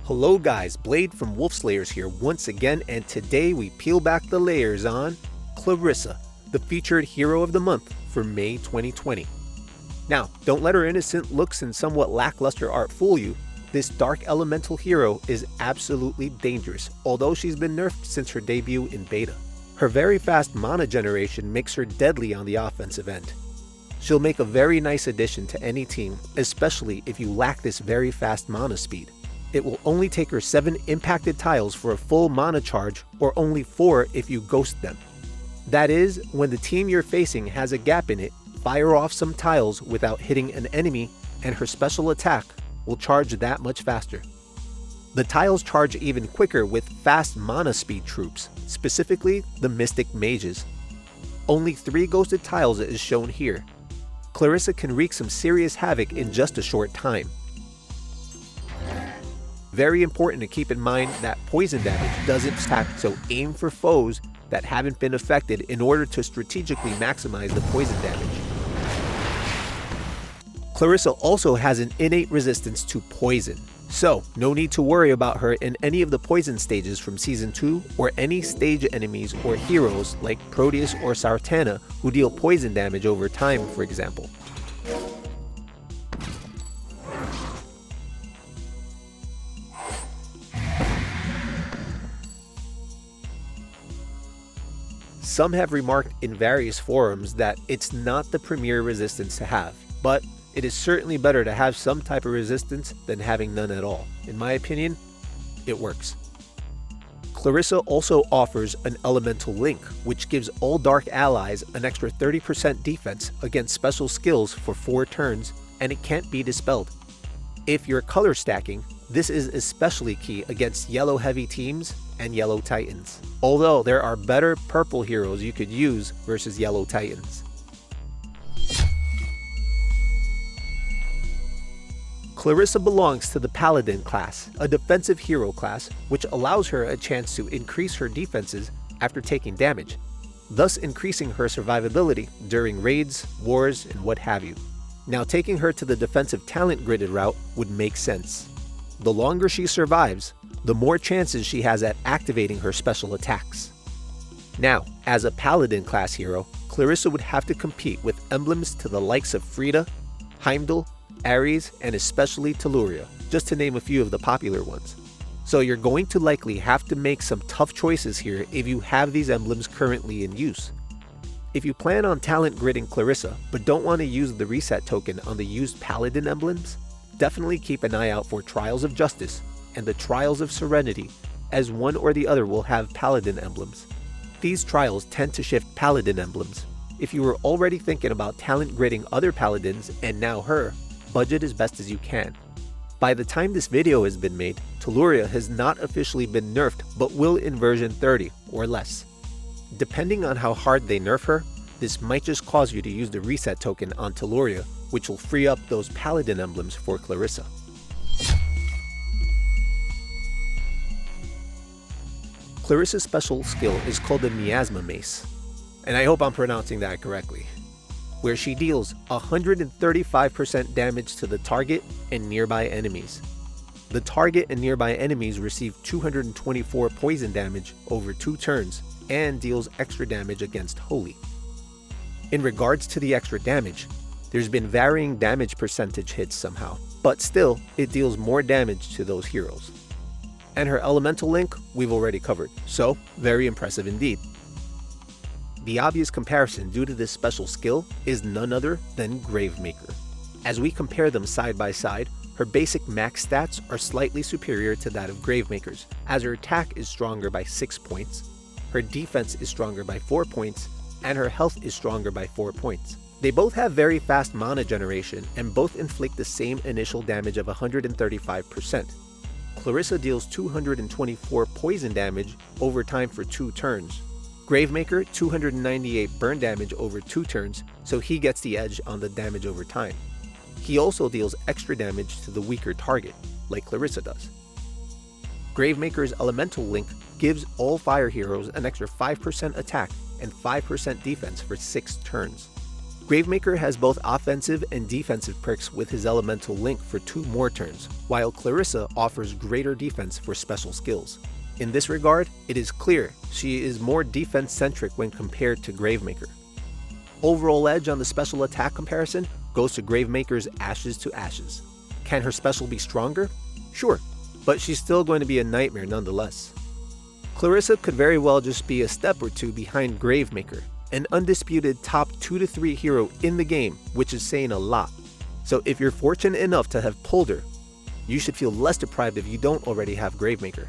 Hello guys, Blade from Wolfslayers here once again, and today we peel back the layers on Clarissa, the featured hero of the month for May 2020. Now, don't let her innocent looks and somewhat lackluster art fool you. This dark elemental hero is absolutely dangerous, although she's been nerfed since her debut in beta. Her very fast mana generation makes her deadly on the offensive end. She'll make a very nice addition to any team, especially if you lack this very fast mana speed. It will only take her 7 impacted tiles for a full mana charge, or only 4 if you ghost them. That is, when the team you're facing has a gap in it, fire off some tiles without hitting an enemy, and her special attack will charge that much faster. The tiles charge even quicker with fast mana speed troops, specifically the Mystic Mages. Only 3 ghosted tiles is shown here. Clarissa can wreak some serious havoc in just a short time. Very important to keep in mind that poison damage doesn't stack, so aim for foes that haven't been affected in order to strategically maximize the poison damage. Clarissa also has an innate resistance to poison, so no need to worry about her in any of the poison stages from Season 2 or any stage enemies or heroes like Proteus or Sartana who deal poison damage over time, for example. Some have remarked in various forums that it's not the premier resistance to have, but it is certainly better to have some type of resistance than having none at all. In my opinion, it works. Clarissa also offers an elemental link, which gives all dark allies an extra 30% defense against special skills for 4 turns, and it can't be dispelled. If you're color stacking, this is especially key against yellow heavy teams and yellow titans, although there are better purple heroes you could use versus yellow titans. Clarissa belongs to the Paladin class, a defensive hero class, which allows her a chance to increase her defenses after taking damage, thus increasing her survivability during raids, wars, and what have you. Now, taking her to the defensive talent gridded route would make sense. The longer she survives, the more chances she has at activating her special attacks. Now, as a Paladin class hero, Clarissa would have to compete with emblems to the likes of Frida, Heimdall, Ares, and especially Telluria, just to name a few of the popular ones. So you're going to likely have to make some tough choices here if you have these emblems currently in use. If you plan on talent gridding Clarissa, but don't want to use the reset token on the used Paladin emblems, definitely keep an eye out for Trials of Justice and the Trials of Serenity, as one or the other will have Paladin emblems. These trials tend to shift Paladin emblems. If you were already thinking about talent gridding other Paladins and now her, budget as best as you can. By the time this video has been made, Telluria has not officially been nerfed but will in version 30 or less. Depending on how hard they nerf her, this might just cause you to use the reset token on Telluria, which will free up those Paladin emblems for Clarissa. Clarissa's special skill is called the Miasma Mace, and I hope I'm pronouncing that correctly, where she deals 135% damage to the target and nearby enemies. The target and nearby enemies receive 224 poison damage over 2 turns and deals extra damage against Holy. In regards to the extra damage, there's been varying damage percentage hits somehow, but still, it deals more damage to those heroes. And her elemental link, we've already covered, so very impressive indeed. The obvious comparison due to this special skill is none other than Gravemaker. As we compare them side by side, her basic max stats are slightly superior to that of Gravemaker's, as her attack is stronger by 6 points, her defense is stronger by 4 points, and her health is stronger by 4 points. They both have very fast mana generation and both inflict the same initial damage of 135%. Clarissa deals 224 poison damage over time for 2 turns. Gravemaker 298 burn damage over 2 turns, so he gets the edge on the damage over time. He also deals extra damage to the weaker target, like Clarissa does. Gravemaker's elemental link gives all fire heroes an extra 5% attack and 5% defense for 6 turns. Gravemaker has both offensive and defensive perks with his elemental link for 2 more turns, while Clarissa offers greater defense for special skills. In this regard, it is clear she is more defense-centric when compared to Gravemaker. Overall edge on the special attack comparison goes to Gravemaker's Ashes to Ashes. Can her special be stronger? Sure, but she's still going to be a nightmare nonetheless. Clarissa could very well just be a step or 2 behind Gravemaker, an undisputed top 2 to 3 hero in the game, which is saying a lot. So if you're fortunate enough to have pulled her, you should feel less deprived if you don't already have Gravemaker.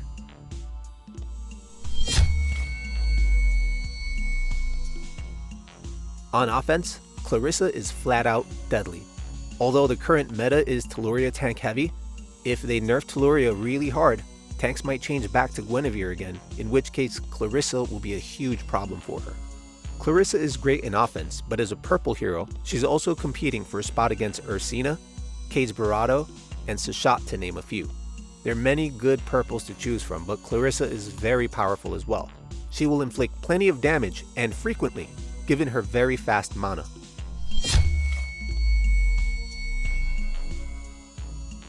On offense, Clarissa is flat out deadly. Although the current meta is Telluriya tank heavy, if they nerf Telluriya really hard, tanks might change back to Guinevere again, in which case Clarissa will be a huge problem for her. Clarissa is great in offense, but as a purple hero, she's also competing for a spot against Ursina, Cades Barado, and Sashat to name a few. There are many good purples to choose from, but Clarissa is very powerful as well. She will inflict plenty of damage, and frequently, given her very fast mana.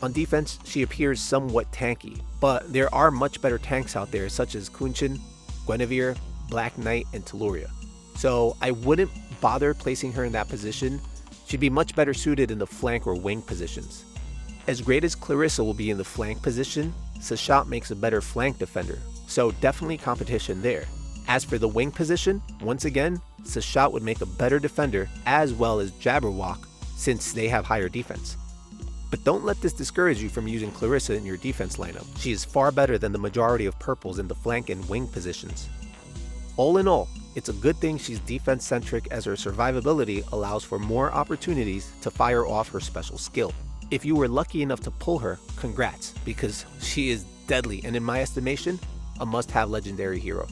On defense, she appears somewhat tanky, but there are much better tanks out there such as Kunshin, Guinevere, Black Knight, and Telluriya. So I wouldn't bother placing her in that position. She'd be much better suited in the flank or wing positions. As great as Clarissa will be in the flank position, Sashat makes a better flank defender, so definitely competition there. As for the wing position, once again, Sashat would make a better defender as well as Jabberwock since they have higher defense. But don't let this discourage you from using Clarissa in your defense lineup. She is far better than the majority of purples in the flank and wing positions. All in all, it's a good thing she's defense-centric as her survivability allows for more opportunities to fire off her special skill. If you were lucky enough to pull her, congrats, because she is deadly and in my estimation, a must-have legendary hero.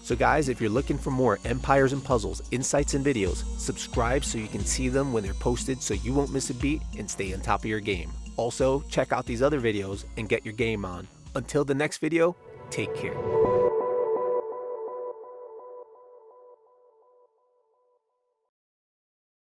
So guys, if you're looking for more Empires and Puzzles, insights and videos, subscribe so you can see them when they're posted so you won't miss a beat and stay on top of your game. Also, check out these other videos and get your game on. Until the next video, take care.